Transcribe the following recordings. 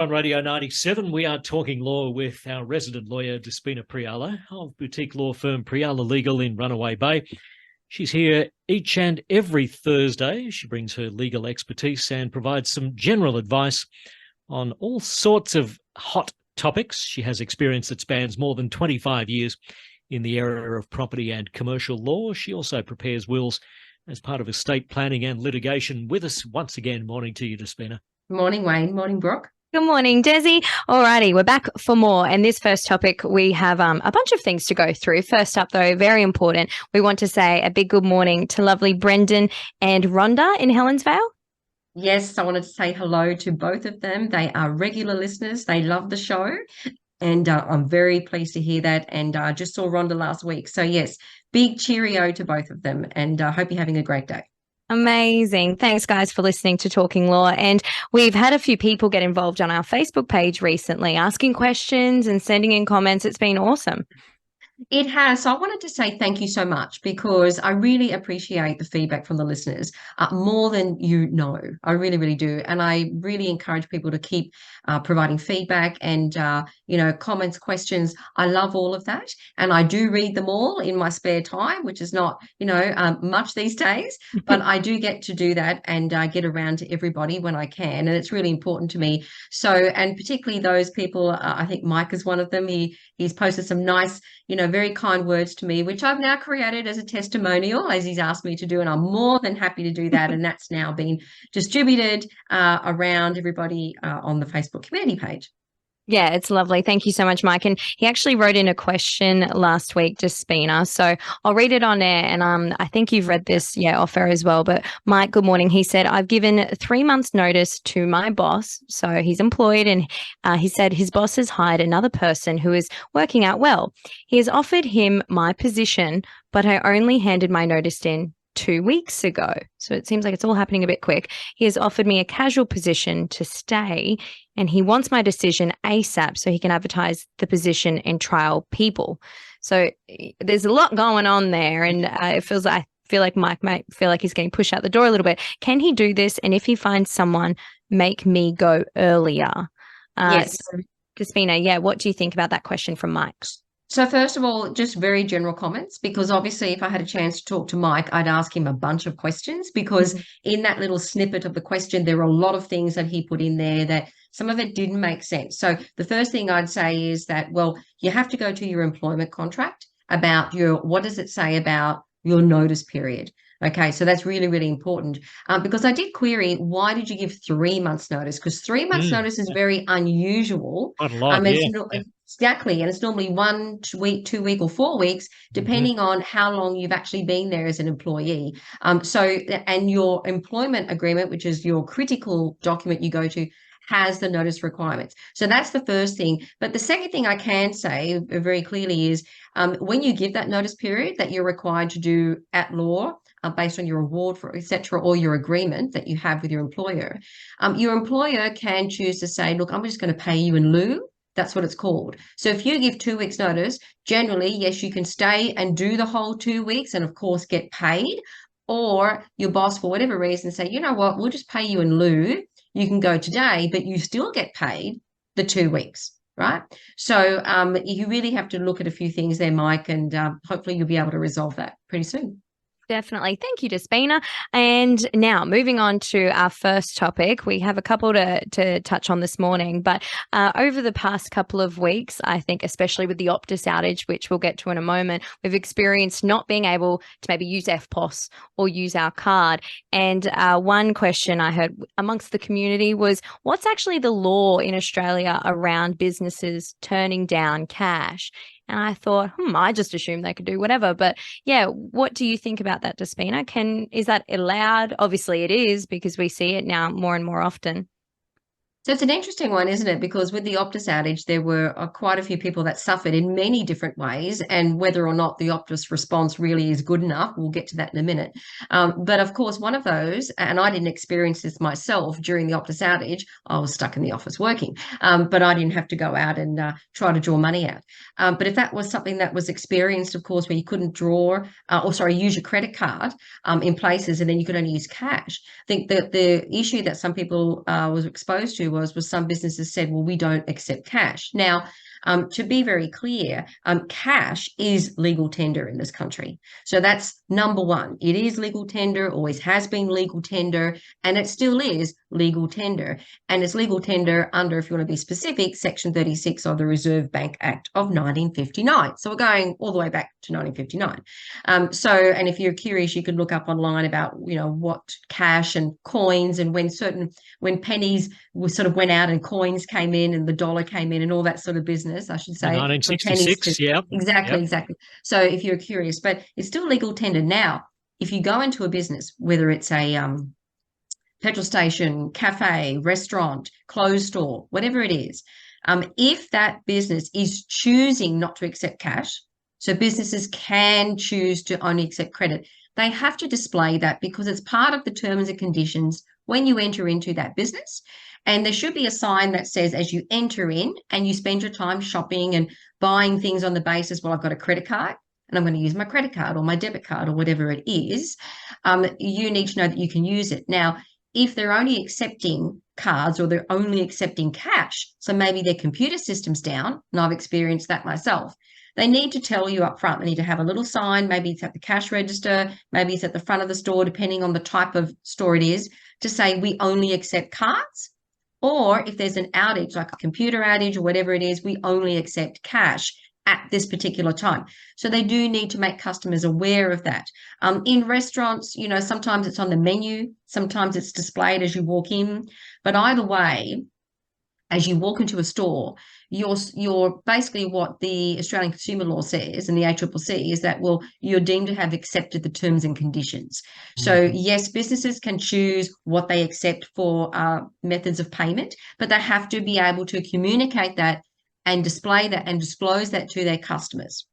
On Radio 97, we are talking law with our resident lawyer, Despina Priala of boutique law firm Priala Legal in Runaway Bay. She's here each and every Thursday. She brings her legal expertise and provides some general advice on all sorts of hot topics. She has experience that spans more than 25 years in the area of property and commercial law. She also prepares wills as part of estate planning and litigation. With us once again, morning to you, Despina. Morning, Wayne. Morning, Brooke. Good morning, Desi. Alrighty, we're back for more. And this first topic, we have a bunch of things to go through. First up, though, very important, we want to say a big good morning to lovely Brendan and Rhonda in Helensvale. Yes, I wanted to say hello to both of them. They are regular listeners. They love the show. And I'm very pleased to hear that. And I just saw Rhonda last week. So, yes, big cheerio to both of them. And I hope you're having a great day. Amazing. Thanks, guys, for listening to Talking Law. And we've had a few people get involved on our Facebook page recently, asking questions and sending in comments. It's been awesome. It has. So I wanted to say thank you so much because I really appreciate the feedback from the listeners more than you know. I really, really do. And I really encourage people to keep providing feedback and, comments, questions. I love all of that. And I do read them all in my spare time, which is not, much these days. But I do get to do that and get around to everybody when I can. And it's really important to me. So, and particularly those people, I think Mike is one of them. He's posted some nice, very kind words to me, which I've now created as a testimonial, as he's asked me to do, and I'm more than happy to do that. And that's now been distributed around everybody on the Facebook community page. Yeah, it's lovely. Thank you so much, Mike. And he actually wrote in a question last week to Spina. So I'll read it on air. And I think you've read this, off air as well. But Mike, good morning. He said, I've given 3 months notice to my boss. So he's employed and he said his boss has hired another person who is working out well. He has offered him my position, but I only handed my notice in 2 weeks ago. So it seems like it's all happening a bit quick. He has offered me a casual position to stay and he wants my decision ASAP so he can advertise the position and trial people. So there's a lot going on there and I feel like Mike might feel like he's getting pushed out the door a little bit. Can he do this? And if he finds someone, make me go earlier? Yes. So, Despina, what do you think about that question from Mike? So first of all, just very general comments, because obviously if I had a chance to talk to Mike, I'd ask him a bunch of questions because in that little snippet of the question, there are a lot of things that he put in there that some of it didn't make sense. So the first thing I'd say is that, well, you have to go to your employment contract about what does it say about your notice period? Okay, so that's really, really important because I did query, why did you give 3 months notice? Because 3 months notice is very unusual. Quite a lot, Exactly. And it's normally 1 week, 2 week, or 4 weeks, depending on how long you've actually been there as an employee. And your employment agreement, which is your critical document you go to, has the notice requirements. So that's the first thing. But the second thing I can say very clearly is when you give that notice period that you're required to do at law, based on your award for et cetera, or your agreement that you have with your employer can choose to say, look, I'm just going to pay you in lieu. That's what it's called. So if you give 2 weeks notice, generally, yes, you can stay and do the whole 2 weeks and of course get paid, or your boss for whatever reason say, you know what, we'll just pay you in lieu. You can go today, but you still get paid the 2 weeks. Right. So you really have to look at a few things there, Mike, and hopefully you'll be able to resolve that pretty soon. Definitely. Thank you, Despina. And now moving on to our first topic, we have a couple to touch on this morning, but over the past couple of weeks, I think especially with the Optus outage, which we'll get to in a moment, we've experienced not being able to maybe use FPOS or use our card. And one question I heard amongst the community was, what's actually the law in Australia around businesses turning down cash? And I thought, I just assumed they could do whatever. But what do you think about that, Despina? Is that allowed? Obviously it is because we see it now more and more often. So it's an interesting one, isn't it? Because with the Optus outage, there were quite a few people that suffered in many different ways, and whether or not the Optus response really is good enough, we'll get to that in a minute. But of course, one of those, and I didn't experience this myself during the Optus outage, I was stuck in the office working, but I didn't have to go out and try to draw money out. But if that was something that was experienced, of course, where you couldn't use your credit card in places and then you could only use cash, I think that the issue that some people was exposed to to was some businesses said, well, we don't accept cash. Now, to be very clear, cash is legal tender in this country. So that's number one. It is legal tender, always has been legal tender, and it still is legal tender. And it's legal tender under, if you want to be specific, Section 36 of the Reserve Bank Act of 1959. So we're going all the way back to 1959. And if you're curious, you could look up online about, what cash and coins, and when pennies sort of went out and coins came in and the dollar came in and all that sort of business, I should say. 1966, yeah. Exactly. So if you're curious, but it's still legal tender. Now, if you go into a business, whether it's a petrol station, cafe, restaurant, clothes store, whatever it is, if that business is choosing not to accept cash, so businesses can choose to only accept credit, they have to display that because it's part of the terms and conditions when you enter into that business. And there should be a sign that says, as you enter in and you spend your time shopping and buying things on the basis, well, I've got a credit card and I'm going to use my credit card or my debit card or whatever it is, you need to know that you can use it. Now, if they're only accepting cards or they're only accepting cash, so maybe their computer system's down, and I've experienced that myself, they need to tell you up front. They need to have a little sign, maybe it's at the cash register, maybe it's at the front of the store, depending on the type of store it is, to say we only accept cards. Or if there's an outage, like a computer outage or whatever it is, we only accept cash at this particular time. So they do need to make customers aware of that. In restaurants, sometimes it's on the menu, sometimes it's displayed as you walk in. But either way, as you walk into a store, you're basically what the Australian Consumer Law says and the ACCC is that, well, you're deemed to have accepted the terms and conditions. So yes, businesses can choose what they accept for methods of payment, but they have to be able to communicate that and display that and disclose that to their customers.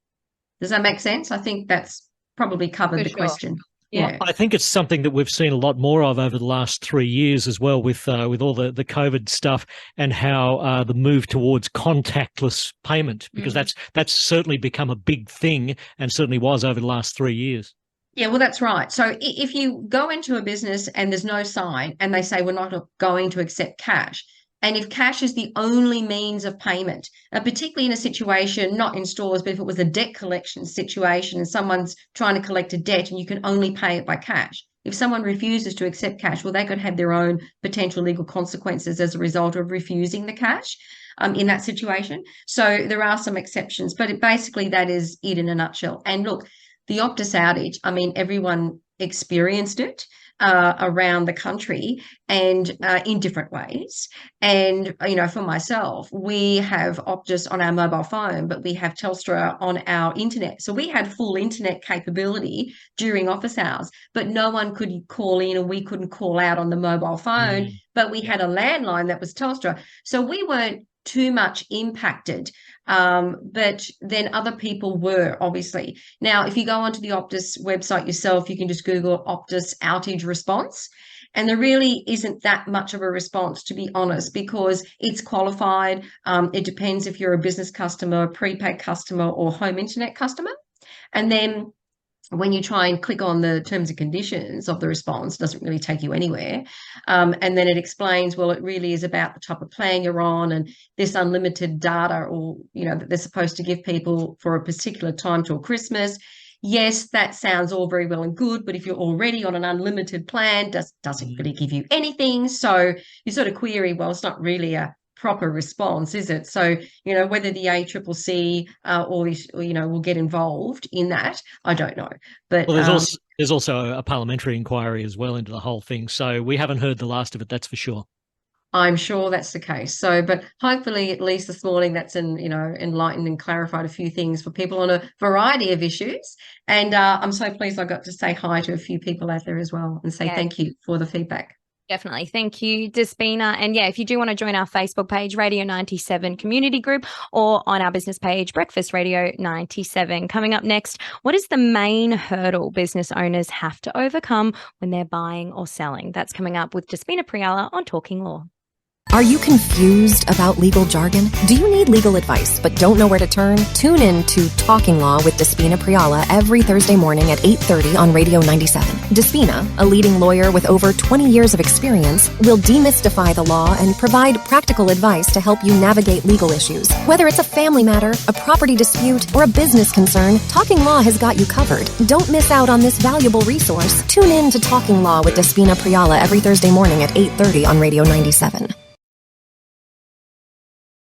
Does that make sense? I think that's probably covered the question. Yeah, I think it's something that we've seen a lot more of over the last 3 years as well, with all the COVID stuff and how the move towards contactless payment, because that's certainly become a big thing and certainly was over the last 3 years. Yeah, well, that's right. So if you go into a business and there's no sign and they say we're not going to accept cash, and if cash is the only means of payment, particularly in a situation, not in stores, but if it was a debt collection situation and someone's trying to collect a debt and you can only pay it by cash, if someone refuses to accept cash, well, they could have their own potential legal consequences as a result of refusing the cash in that situation. So there are some exceptions, but basically that is it in a nutshell. And look, the Optus outage, I mean, everyone experienced it around the country and in different ways. And, for myself, we have Optus on our mobile phone, but we have Telstra on our internet. So we had full internet capability during office hours, but no one could call in and we couldn't call out on the mobile phone, but we had a landline that was Telstra. So we weren't too much impacted, but then other people were, obviously. Now, if you go onto the Optus website yourself, you can just Google Optus outage response, and there really isn't that much of a response, to be honest, because it's qualified. It depends if you're a business customer, prepaid customer, or home internet customer. And then when you try and click on the terms and conditions of the response, it doesn't really take you anywhere. And then it explains, well, it really is about the type of plan you're on and this unlimited data or, that they're supposed to give people for a particular time till Christmas. Yes, that sounds all very well and good, but if you're already on an unlimited plan, doesn't really give you anything. So you sort of query, well, it's not really a proper response, is it? So, whether the ACCC will get involved in that, I don't know. But there's also a parliamentary inquiry as well into the whole thing. So we haven't heard the last of it, that's for sure. I'm sure that's the case. So, but hopefully at least this morning that's enlightened and clarified a few things for people on a variety of issues. And I'm so pleased I got to say hi to a few people out there as well and say thank you for the feedback. Definitely. Thank you, Despina. And if you do want to join our Facebook page, Radio 97 Community Group, or on our business page, Breakfast Radio 97. Coming up next, what is the main hurdle business owners have to overcome when they're buying or selling? That's coming up with Despina Priala on Talking Law. Are you confused about legal jargon? Do you need legal advice but don't know where to turn? Tune in to Talking Law with Despina Priala every Thursday morning at 8:30 on Radio 97. Despina, a leading lawyer with over 20 years of experience, will demystify the law and provide practical advice to help you navigate legal issues. Whether it's a family matter, a property dispute, or a business concern, Talking Law has got you covered. Don't miss out on this valuable resource. Tune in to Talking Law with Despina Priala every Thursday morning at 8:30 on Radio 97.